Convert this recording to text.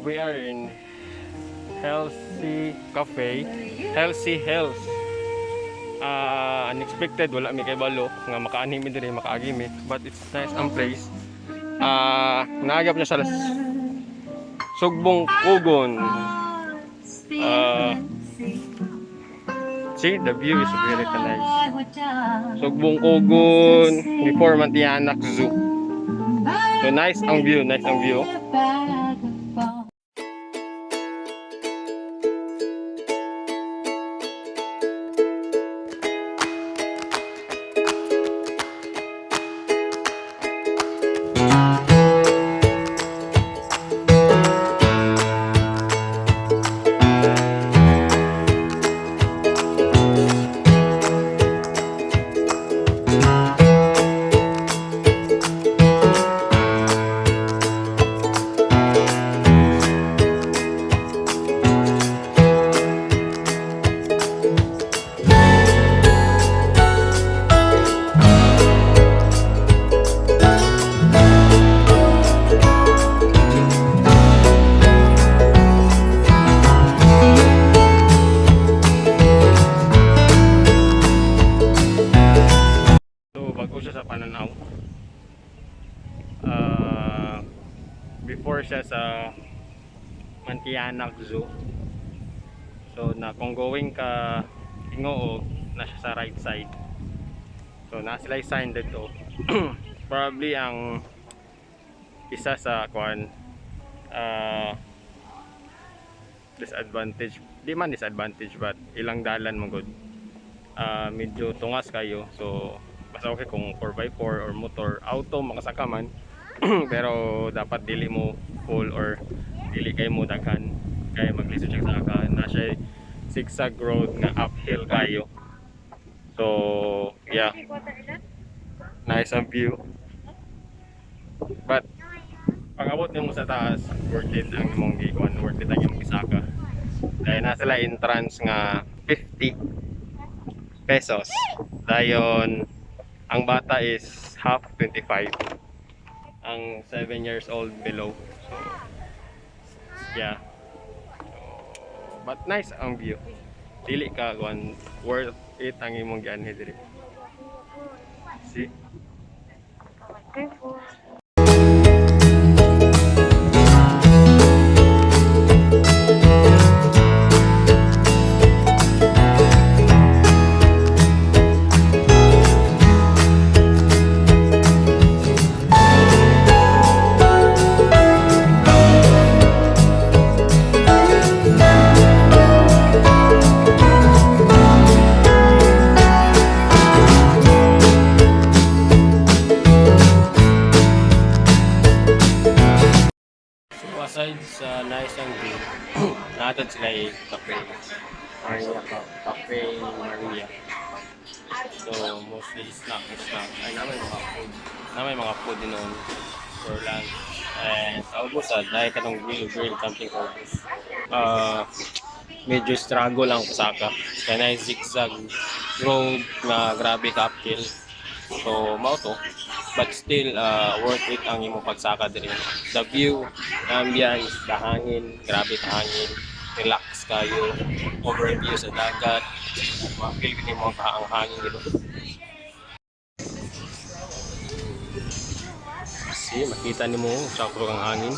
We are in Healthy Cafe. Healthy Health. Unexpected, wala mi kay balo nga makaanimi diri, makaagimi, but it's nice ang place. Naagap niya sa Sugbong Kugon. See, the view is very nice. Sugbong Kugon before Mantianak Zoo. So nice ang view, nice ang view. Before siya sa Mantianak Zoo. So na kung going ka Ingoog, na siya sa right side. So na sila sign dito. Probably ang isa sa disadvantage, di man disadvantage, but ilang dalan mo good. Medyo tungas kayo, so mas okay kung 4x4 or motor, auto makasaka man. Pero dapat dili mo full or dili kayo mo daghan kaya maglisod siya sa saka na siya zigzag road nga uphill kayo. So yeah, nice ang view, but pag abot nimo sa taas, worth it ang imong gikuan, worth it ang imong gisaka. Dahil na sila entrance nga 50 pesos. Dayon ang bata is half 25, ang 7 years old below. So yeah, but nice ang view, dili ka kuan, worth it ang imong gianhi diri. See, aside sa nice ang view, natin sila yung Cafe Maria. Cafe Maria. So mostly snack. Ay namin mga food din noon for lunch. And sa ubusan, dahil kanong grill something ubus. Medyo struggle lang pasaka. Kaya na zigzag road na grabe ka-uphill. So mao to, but still worth it ang imong pagsaka diri. The view, ambience, the hangin, grabe ka hangin, relax kayo, overview sa dagat, ma-feel ko mo ang hangin dito. See, makita nimo sa ang hangin.